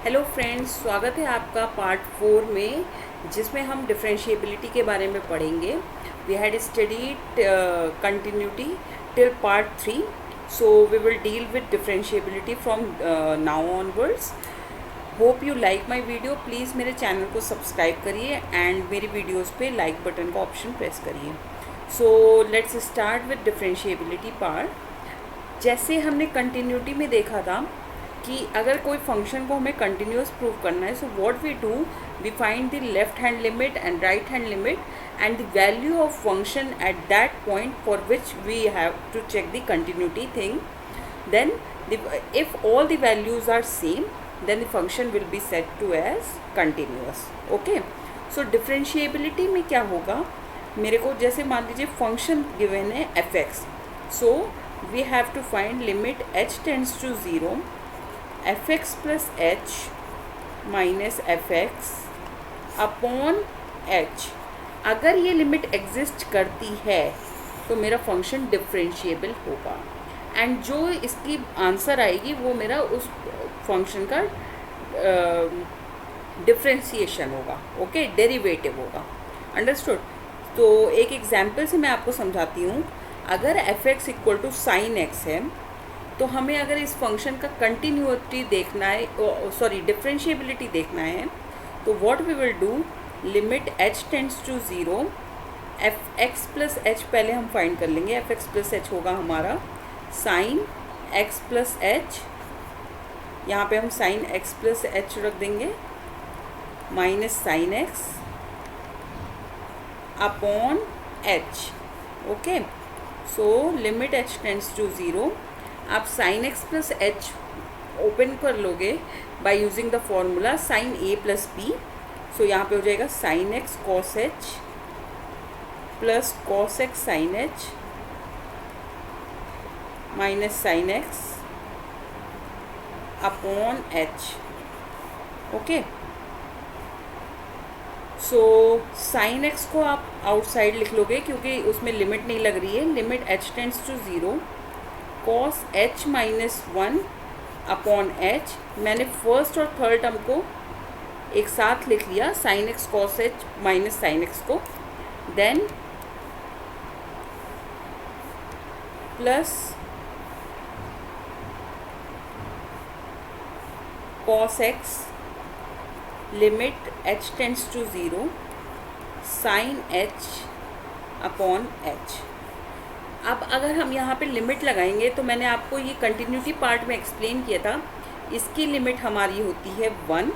Hello friends, स्वागत है आपका पार्ट 4 में, जिसमें हम डिफरेंशिएबिलिटी के बारे में पढ़ेंगे। We had studied continuity till part 3, so we will deal with differentiability from now onwards. Hope you like my video. Please मेरे चैनल को सब्सक्राइब करिए एंड मेरी वीडियोस पे लाइक बटन का ऑप्शन प्रेस करिए। So let's start with differentiability part. जैसे हमने continuity में देखा था कि अगर कोई फंक्शन को हमें कंटिन्यूस प्रूव करना है, so what we do, we find the left hand limit and right hand limit and the value of function at that point for which we have to check the continuity thing. Then if all the values are same, then the function will be set to as continuous. Okay, so differentiability में क्या होगा, मेरे को जैसे मान लीजिए function given है fx, so we have to find limit h tends to 0 fx plus h minus fx upon h। अगर ये लिमिट एग्जिस्ट करती है तो मेरा फंक्शन डिफरेंशिएबल होगा, एंड जो इसकी आंसर आएगी वो मेरा उस फंक्शन का डिफरेंशिएशन होगा। ओके, डेरिवेटिव होगा। अंडरस्टूड। तो एक एग्जांपल से मैं आपको समझाती हूँ। अगर fx equal to sine x है, तो हमें अगर इस फंक्शन का कंटिन्यूटी देखना है, सॉरी डिफरेंशिएबिलिटी देखना है, तो what we will do, limit h tends to 0 fx plus h पहले हम फाइंड कर लेंगे। fx प्लस h होगा हमारा साइन x प्लस एच, यहाँ पे हम साइन x प्लस एच रख देंगे, minus sine x upon h। Okay, so limit h tends to 0, आप sine x plus h open कर लोगे by using the formula sine a plus b। सो यहाँ पे हो जाएगा sine x cos h plus cos x sine h minus sine x upon h। Okay, so sine x को आप outside लिख लोगे क्योंकि उसमें लिमिट नहीं लग रही है। Limit h tends to 0 cos h minus 1 upon h। मैंने फर्स्ट और थर्ड टर्म को एक साथ लिख लिया, sine x cos h minus sine x को, then plus cos x limit h tends to 0 sine h upon h। अब अगर हम यहाँ पे लिमिट लगाएंगे, तो मैंने आपको ये कंटिन्यूटी पार्ट में एक्सप्लेन किया था, इसकी लिमिट हमारी होती है 1,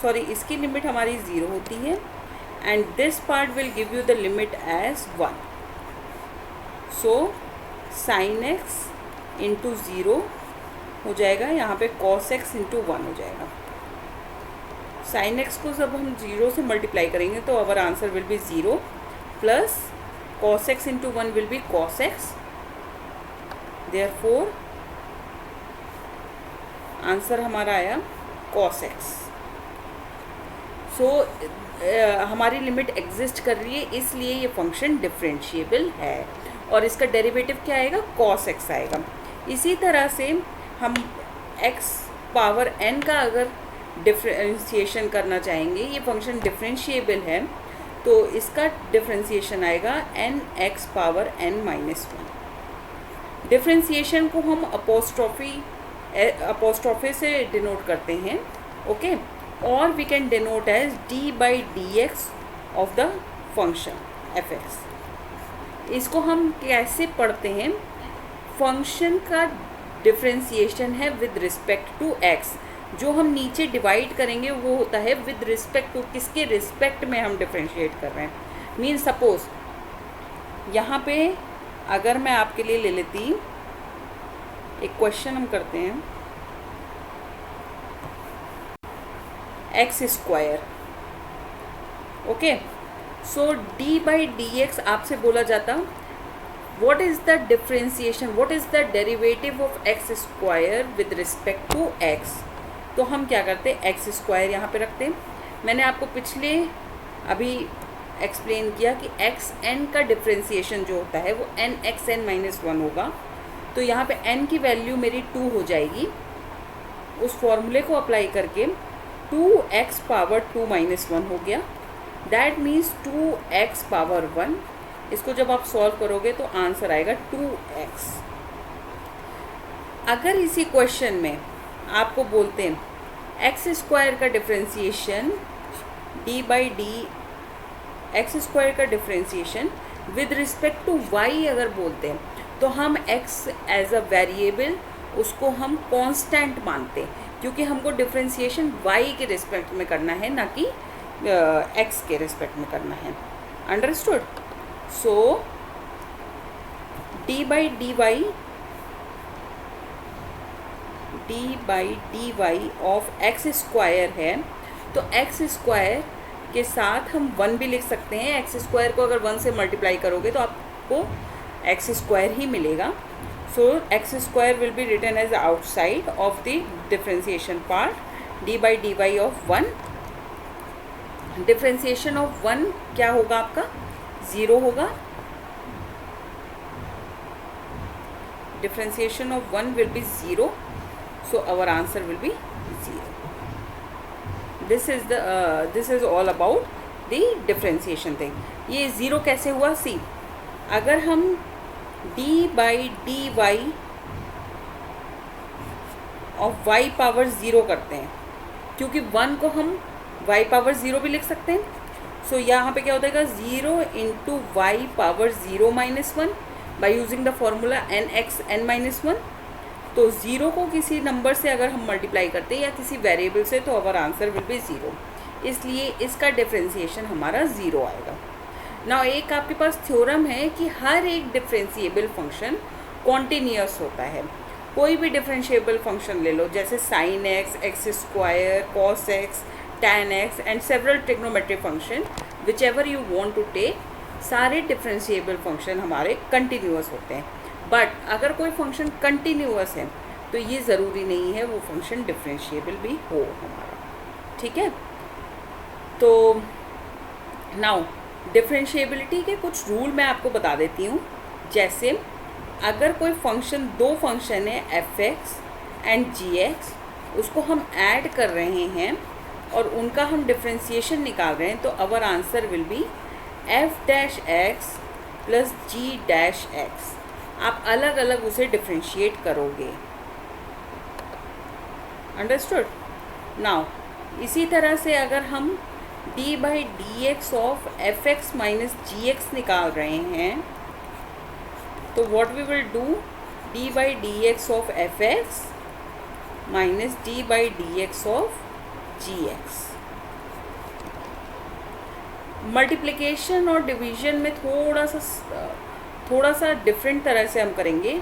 सॉरी इसकी लिमिट हमारी 0 होती है, and this part will give you the limit as 1। So sine x into 0 हो जाएगा, यहाँ पे कॉस एक्स इंटू 1 हो जाएगा। साइन एक्स को जब हम 0 से मल्टीप्लाई करेंगे तो our answer will be 0 plus cos x into 1 will be cos x, therefore answer हमारा आया cos x। सो हमारी लिमिट एग्जिस्ट कर रही है, इसलिए ये फंक्शन डिफरेंशिएबल है, और इसका डेरिवेटिव क्या आएगा, cos x आएगा। इसी तरह से हम x पावर n का अगर डिफरेंशिएशन करना चाहेंगे, ये फंक्शन डिफरेंशिएबल है, तो इसका डिफरेंशिएशन आएगा n x power n minus 1। Differentiation को हम अपोस्ट्रॉफी से डिनोट करते हैं। ओके, और we can denote as d by d x of the function fx। इसको हम कैसे पढ़ते हैं, फंक्शन का डिफरेंशिएशन है विद रिस्पेक्ट टू x। जो हम नीचे डिवाइड करेंगे वो होता है विद रिस्पेक्ट टू, किसके रिस्पेक्ट में हम डिफरेंशिएट कर रहे हैं। मीन सपोज यहाँ पे अगर मैं आपके लिए ले लेती, एक क्वेश्चन हम करते हैं, x square. Okay, so d by d x आपसे बोला जाता, what is the differentiation, what is the derivative of x square with respect to x. तो हम क्या करते हैं, एक्स स्क्वायर यहाँ पे रखते हैं। मैंने आपको पिछले अभी एक्सप्लेन किया कि एक्स एन का डिफरेंशिएशन जो होता है वो एन एक्स एन माइनस 1 होगा। तो यहाँ पे n की वैल्यू मेरी 2 हो जाएगी, उस फॉर्मूले को अप्लाई करके 2x पावर 2 माइनस 1 हो गया, दैट मीन्स 2x पावर 1। इसको जब आप सॉल्व करोगे तो आंसर आएगा 2x। अगर इसी क्वेश्चन में आपको बोलते हैं एक्स स्क्वायर का differentiation d by d, x square का differentiation with respect to y अगर बोलते हैं, तो हम x एज अ वेरिएबल उसको हम कांस्टेंट मानते हैं, क्योंकि हमको डिफ्रेंसिएशन y के रिस्पेक्ट में करना है, ना कि x के रिस्पेक्ट में करना है। Understood? So d by d y of x square है, तो एक्स स्क्वायर के साथ हम 1 भी लिख सकते हैं। एक्स स्क्वायर को अगर 1 से मल्टीप्लाई करोगे तो आपको एक्स स्क्वायर ही मिलेगा। So x square will be written as outside of the differentiation part d by d y of 1। Differentiation of 1 क्या होगा आपका? 0 होगा। Differentiation of 1 will be 0, so our answer will be 0. This is all about the differentiation thing. ये 0 कैसे हुआ? सी, अगर हम d by d y of y power 0 करते हैं, क्योंकि 1 को हम y पावर 0 भी लिख सकते हैं, सो यहाँ पे क्या हो जाएगा 0 into y power 0 minus 1 by using the formula n(n-1). तो 0 को किसी नंबर से अगर हम मल्टीप्लाई करते हैं या किसी वेरिएबल से, तो अवर आंसर विल बी 0, इसलिए इसका डिफरेंशिएशन हमारा 0 आएगा। नाउ एक आपके पास थ्योरम है कि हर एक डिफरेंशिएबल फंक्शन कॉन्टिन्यूअस होता है। कोई भी डिफरेंशिएबल फंक्शन ले लो, जैसे sine x, x square, cos x, tan x and several trigonometric function, whichever you want to take, सारे डिफरेंशिएबल फंक्शन हमारे कंटिन्यूअस होते हैं। बट अगर कोई फंक्शन कंटिन्यूअस है तो ये ज़रूरी नहीं है वो फंक्शन डिफरेंशिएबल भी हो हमारा, ठीक है। तो नाउ डिफरेंशिएबिलिटी के कुछ रूल मैं आपको बता देती हूँ। जैसे अगर कोई फंक्शन, दो फंक्शन है f x and g x, उसको हम ऐड कर रहे हैं और उनका हम डिफरेंशिएशन निकाल रहे हैं, तो our answer will be f dash x plus g dash x. आप अलग अलग उसे डिफरेंशिएट करोगे। अंडरस्टूड? नाउ इसी तरह से अगर हम d by d x of f x minus g x निकाल रहे हैं, तो what we will do, d by d x of f x minus d by d x of g x. Multiplication और डिवीजन में थोड़ा सा different तरह से हम करेंगे।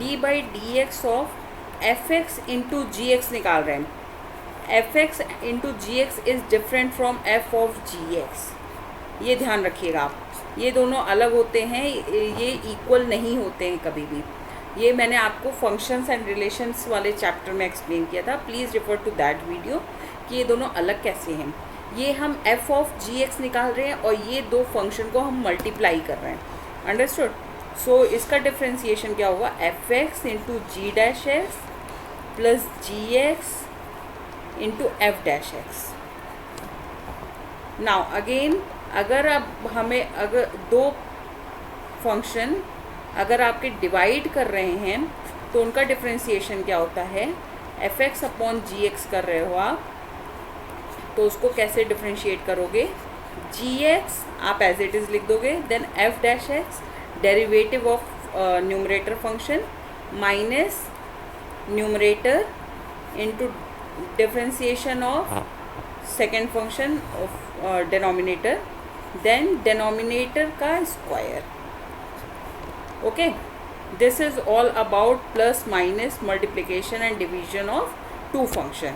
d by d x of f x into g x निकाल रहे हैं, f x into g x is different from f of g x. ये ध्यान रखिएगा आप, ये दोनों अलग होते हैं, ये इक्वल नहीं होते हैं कभी भी। ये मैंने आपको फंक्शंस एंड रिलेशंस वाले चैप्टर में एक्सप्लेन किया था, please refer to that video कि ये दोनों अलग कैसे हैं। ये हम एफ ऑफ जी एक्स निकाल रहे हैं और ये दो फंक्शन को हम मल्टीप्लाई कर रहे हैं। अंडरस्टूड? सो इसका डिफरेंशिएशन क्या होगा, f x into g dash x plus g x into f dash x. Now again, अगर अब हमें अगर दो फंक्शन अगर आपके डिवाइड कर रहे हैं तो उनका डिफरेंशिएशन क्या होता है, f x upon g x कर रहे हो आप, तो उसको कैसे डिफरेंशिएट करोगे, जी एक्स आप एज इट इज़ लिख दोगे, then f dash x derivative of numerator function minus numerator into differentiation of second function of denominator, then denominator का square. Okay, this is all about plus minus multiplication and division of two function.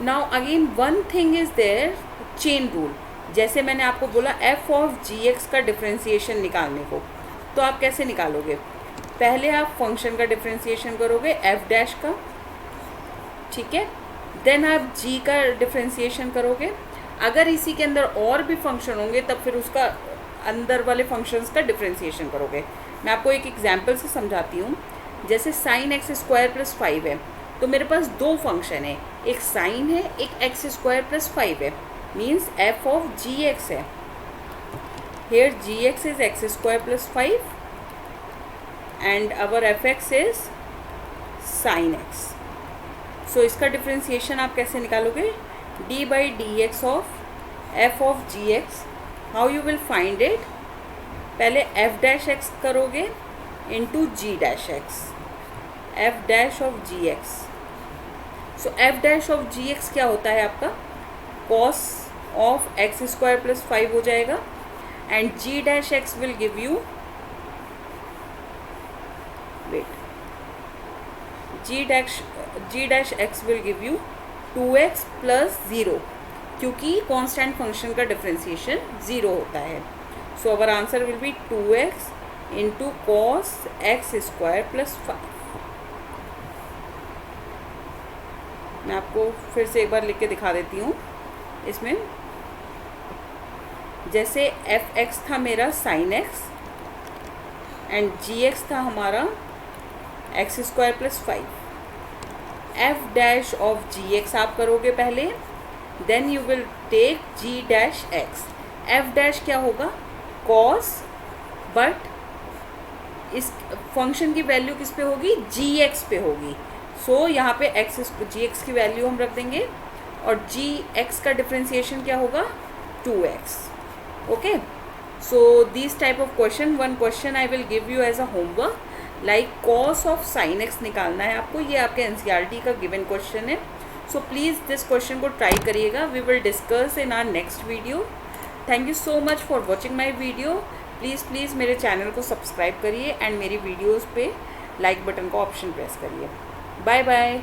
Now again one thing is there, chain rule. जैसे मैंने आपको बोला F of g x का differentiation निकालने को, तो आप कैसे निकालोगे, पहले आप फंक्शन का डिफरेंशिएशन करोगे एफ डैश का, ठीक है, देन आप जी का डिफरेंशिएशन करोगे। अगर इसी के अंदर और भी फंक्शन होंगे तब फिर उसका अंदर वाले फंक्शंस का डिफरेंशिएशन करोगे। मैं आपको एक एग्जांपल से समझाती हूँ। जैसे साइन एक्स स्क्वायर प्लस 5 है, तो मेरे पास दो फंक्शन है, एक साइन है, एक एक्स स्क्वायर प्लस 5 है, means f of g x है. Here gx is x square plus 5 and our fx is sin x. So इसका डिफ्रेंसिएशन आप कैसे निकालोगे? d by dx of f of gx. How you will find it? पहले f dash x करोगे into g dash x. f dash of gx. So f dash of gx क्या होता है आपका? cos of x square plus 5 हो जाएगा. And g dash x will give you, wait, g dash x will give you 2x plus 0, क्योंकि constant function का differentiation 0 होता है. So our answer will be 2x into cos x square plus 5. मैं आपको फिर से एक बार लिख के दिखा देती हूँ. इसमें जैसे एफ एक्स था मेरा sine x and g x था हमारा x square plus 5. F dash of g x आप करोगे पहले, then you will take g dash x. F dash क्या होगा? कॉस, बट इस फंक्शन की वैल्यू किस पे होगी? जी एक्स पे होगी. सो यहाँ पे एक्स जी एक्स की वैल्यू हम रख देंगे और जी एक्स का डिफ्रेंसिएशन क्या होगा? 2x. Okay, so these type of question, one question I will give you as a homework, like cos of sin x निकालना है आपको. ये आपके NCERT का given question है. So please this question को try करिएगा. We will discuss in our next video. Thank you so much for watching my video. Please मेरे चैनल को सब्सक्राइब करिए एंड मेरी वीडियोज़ पे लाइक बटन का ऑप्शन प्रेस करिए. Bye bye.